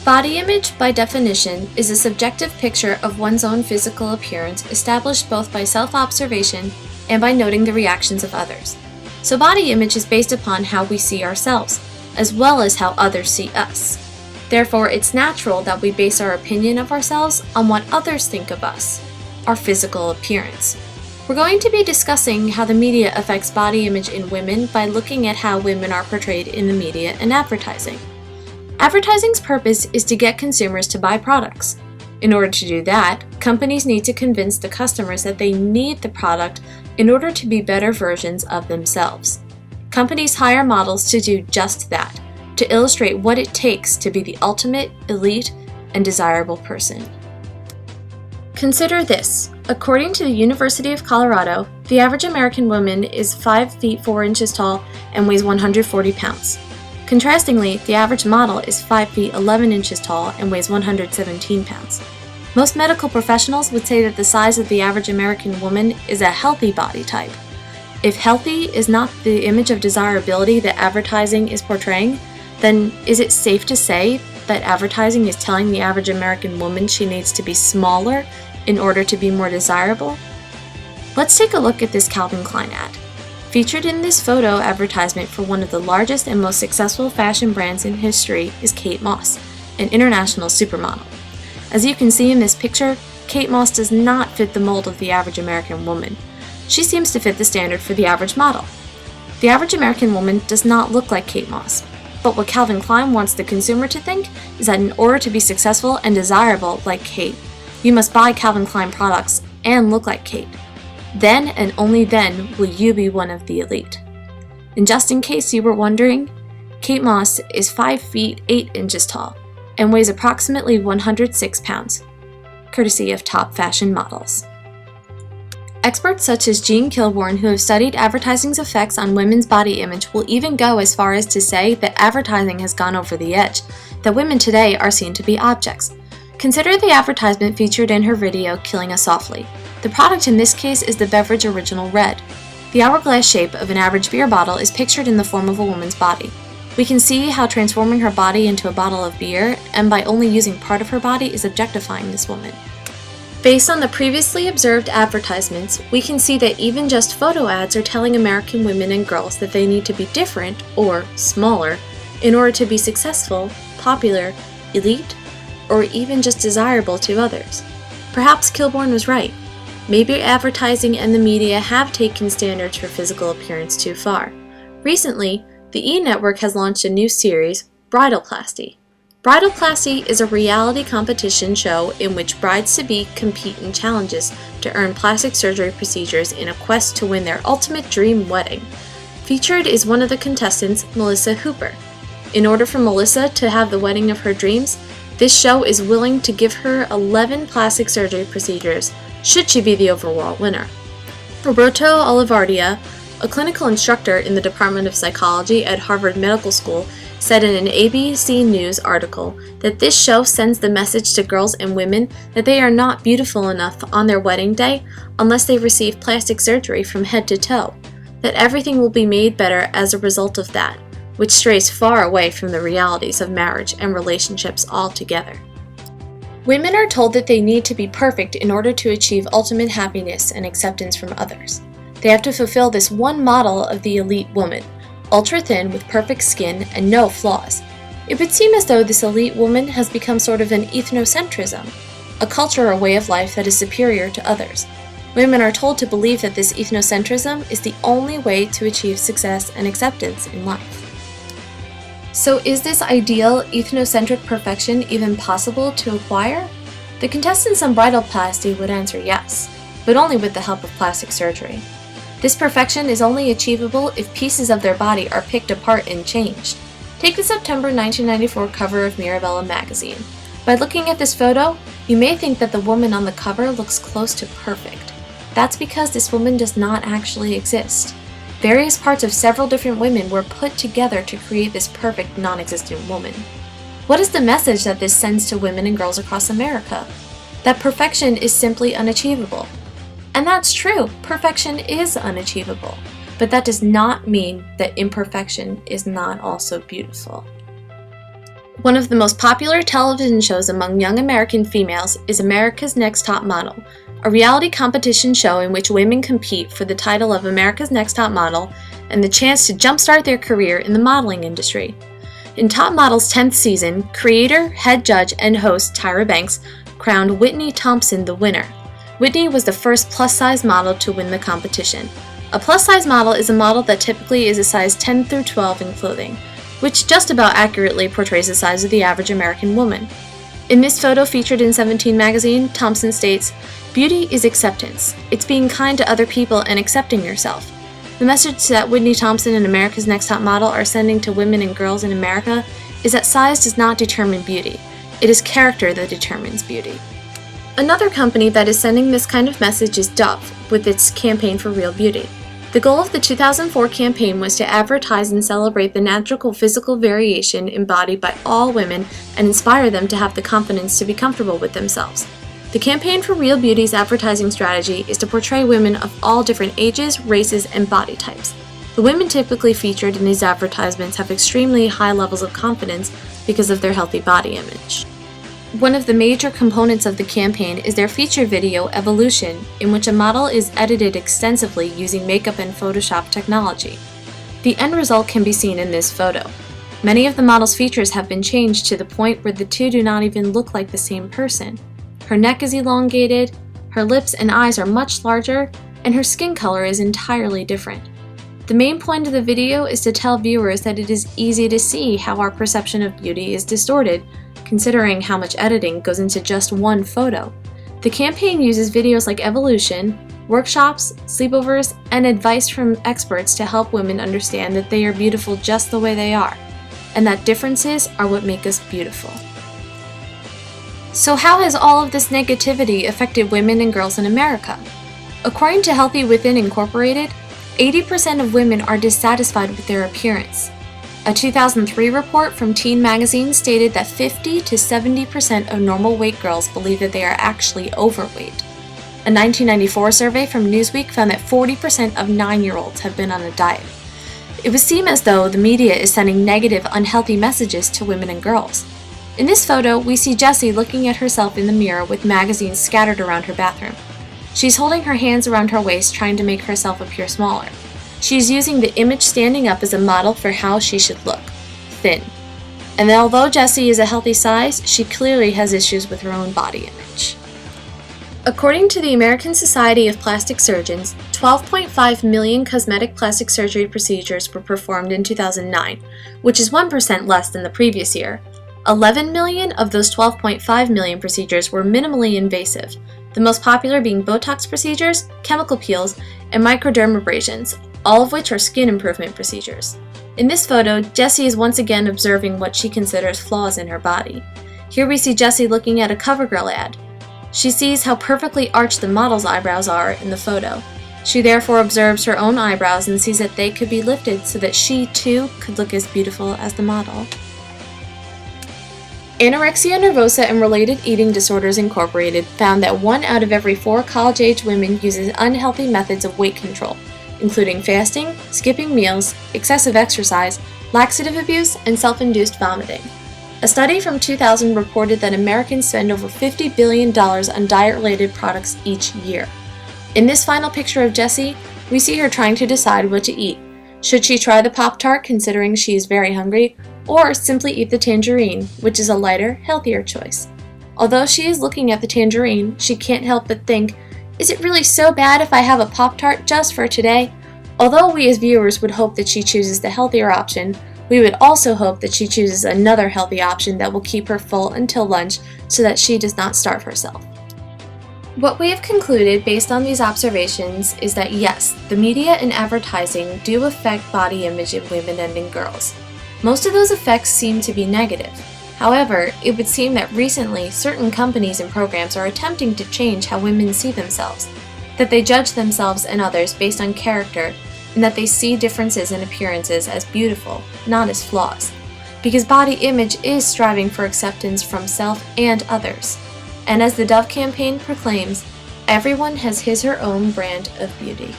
Body image, by definition, is a subjective picture of one's own physical appearance established both by self-observation and by noting the reactions of others. So body image is based upon how we see ourselves, as well as how others see us. Therefore, it's natural that we base our opinion of ourselves on what others think of us, our physical appearance. We're going to be discussing how the media affects body image in women by looking at how women are portrayed in the media and advertising. Advertising's purpose is to get consumers to buy products. In order to do that, companies need to convince the customers that they need the product in order to be better versions of themselves. Companies hire models to do just that, to illustrate what it takes to be the ultimate, elite, and desirable person. Consider this. According to the University of Colorado, the average American woman is 5 feet 4 inches tall and weighs 140 pounds. Contrastingly, the average model is 5 feet 11 inches tall and weighs 117 pounds. Most medical professionals would say that the size of the average American woman is a healthy body type. If healthy is not the image of desirability that advertising is portraying, then is it safe to say that advertising is telling the average American woman she needs to be smaller in order to be more desirable? Let's take a look at this Calvin Klein ad. Featured in this photo advertisement for one of the largest and most successful fashion brands in history is Kate Moss, an international supermodel. As you can see in this picture, Kate Moss does not fit the mold of the average American woman. She seems to fit the standard for the average model. The average American woman does not look like Kate Moss, but what Calvin Klein wants the consumer to think is that in order to be successful and desirable like Kate, you must buy Calvin Klein products and look like Kate. Then and only then will you be one of the elite. And just in case you were wondering, Kate Moss is 5 feet 8 inches tall and weighs approximately 106 pounds, courtesy of top fashion models. Experts such as Jean Kilbourne, who have studied advertising's effects on women's body image, will even go as far as to say that advertising has gone over the edge, that women today are seen to be objects. Consider the advertisement featured in her video, Killing Us Softly. The product in this case is the beverage Original Red. The hourglass shape of an average beer bottle is pictured in the form of a woman's body. We can see how transforming her body into a bottle of beer, and by only using part of her body, is objectifying this woman. Based on the previously observed advertisements, we can see that even just photo ads are telling American women and girls that they need to be different, or smaller, in order to be successful, popular, elite, or even just desirable to others. Perhaps Kilbourne was right. Maybe advertising and the media have taken standards for physical appearance too far. Recently, the E! Network has launched a new series, Bridalplasty. Bridalplasty is a reality competition show in which brides-to-be compete in challenges to earn plastic surgery procedures in a quest to win their ultimate dream wedding. Featured is one of the contestants, Melissa Hooper. In order for Melissa to have the wedding of her dreams, this show is willing to give her 11 plastic surgery procedures should she be the overall winner. Roberto Olivardia, a clinical instructor in the Department of Psychology at Harvard Medical School, said in an ABC News article that this show sends the message to girls and women that they are not beautiful enough on their wedding day unless they receive plastic surgery from head to toe, that everything will be made better as a result of that, which strays far away from the realities of marriage and relationships altogether. Women are told that they need to be perfect in order to achieve ultimate happiness and acceptance from others. They have to fulfill this one model of the elite woman, ultra thin with perfect skin and no flaws. It would seem as though this elite woman has become sort of an ethnocentrism, a culture or way of life that is superior to others. Women are told to believe that this ethnocentrism is the only way to achieve success and acceptance in life. So is this ideal ethnocentric perfection even possible to acquire? The contestants on Bridalplasty would answer yes, but only with the help of plastic surgery. This perfection is only achievable if pieces of their body are picked apart and changed. Take the September 1994 cover of Mirabella magazine. By looking at this photo, you may think that the woman on the cover looks close to perfect. That's because this woman does not actually exist. Various parts of several different women were put together to create this perfect, non-existent woman. What is the message that this sends to women and girls across America? That perfection is simply unachievable. And that's true, perfection is unachievable. But that does not mean that imperfection is not also beautiful. One of the most popular television shows among young American females is America's Next Top Model, a reality competition show in which women compete for the title of America's Next Top Model and the chance to jumpstart their career in the modeling industry. In Top Model's 10th season, creator, head judge, and host Tyra Banks crowned Whitney Thompson the winner. Whitney was the first plus-size model to win the competition. A plus-size model is a model that typically is a size 10 through 12 in clothing, which just about accurately portrays the size of the average American woman. In this photo featured in 17 magazine, Thompson states, "Beauty is acceptance. It's being kind to other people and accepting yourself." The message that Whitney Thompson and America's Next Top Model are sending to women and girls in America is that size does not determine beauty. It is character that determines beauty. Another company that is sending this kind of message is Dove, with its campaign for Real Beauty. The goal of the 2004 campaign was to advertise and celebrate the natural physical variation embodied by all women and inspire them to have the confidence to be comfortable with themselves. The campaign for Real Beauty's advertising strategy is to portray women of all different ages, races, and body types. The women typically featured in these advertisements have extremely high levels of confidence because of their healthy body image. One of the major components of the campaign is their feature video Evolution, in which a model is edited extensively using makeup and Photoshop technology. The end result can be seen in this photo. Many of the model's features have been changed to the point where the two do not even look like the same person. Her neck is elongated, her lips and eyes are much larger, and her skin color is entirely different. The main point of the video is to tell viewers that it is easy to see how our perception of beauty is distorted, considering how much editing goes into just one photo. The campaign uses videos like Evolution, workshops, sleepovers, and advice from experts to help women understand that they are beautiful just the way they are, and that differences are what make us beautiful. So how has all of this negativity affected women and girls in America? According to Healthy Within Incorporated, 80% of women are dissatisfied with their appearance. A 2003 report from Teen Magazine stated that 50 to 70% of normal weight girls believe that they are actually overweight. A 1994 survey from Newsweek found that 40% of 9-year-olds have been on a diet. It would seem as though the media is sending negative, unhealthy messages to women and girls. In this photo, we see Jessie looking at herself in the mirror with magazines scattered around her bathroom. She's holding her hands around her waist, trying to make herself appear smaller. She's using the image standing up as a model for how she should look, thin. And although Jessie is a healthy size, she clearly has issues with her own body image. According to the American Society of Plastic Surgeons, 12.5 million cosmetic plastic surgery procedures were performed in 2009, which is 1% less than the previous year. 11 million of those 12.5 million procedures were minimally invasive, the most popular being Botox procedures, chemical peels, and microdermabrasions, all of which are skin improvement procedures. In this photo, Jessie is once again observing what she considers flaws in her body. Here we see Jessie looking at a CoverGirl ad. She sees how perfectly arched the model's eyebrows are in the photo. She therefore observes her own eyebrows and sees that they could be lifted so that she, too, could look as beautiful as the model. Anorexia Nervosa and Related Eating Disorders Incorporated found that 1 out of every 4 college-age women uses unhealthy methods of weight control, including fasting, skipping meals, excessive exercise, laxative abuse, and self-induced vomiting. A study from 2000 reported that Americans spend over $50 billion on diet-related products each year. In this final picture of Jessie, we see her trying to decide what to eat. Should she try the Pop-Tart considering she is very hungry, or simply eat the tangerine, which is a lighter, healthier choice? Although she is looking at the tangerine, she can't help but think, is it really so bad if I have a Pop-Tart just for today? Although we as viewers would hope that she chooses the healthier option, we would also hope that she chooses another healthy option that will keep her full until lunch so that she does not starve herself. What we have concluded based on these observations is that yes, the media and advertising do affect body image in women and in girls. Most of those effects seem to be negative. However, it would seem that recently certain companies and programs are attempting to change how women see themselves, that they judge themselves and others based on character, and that they see differences in appearances as beautiful, not as flaws. Because body image is striving for acceptance from self and others. And as the Dove campaign proclaims, everyone has his or her own brand of beauty.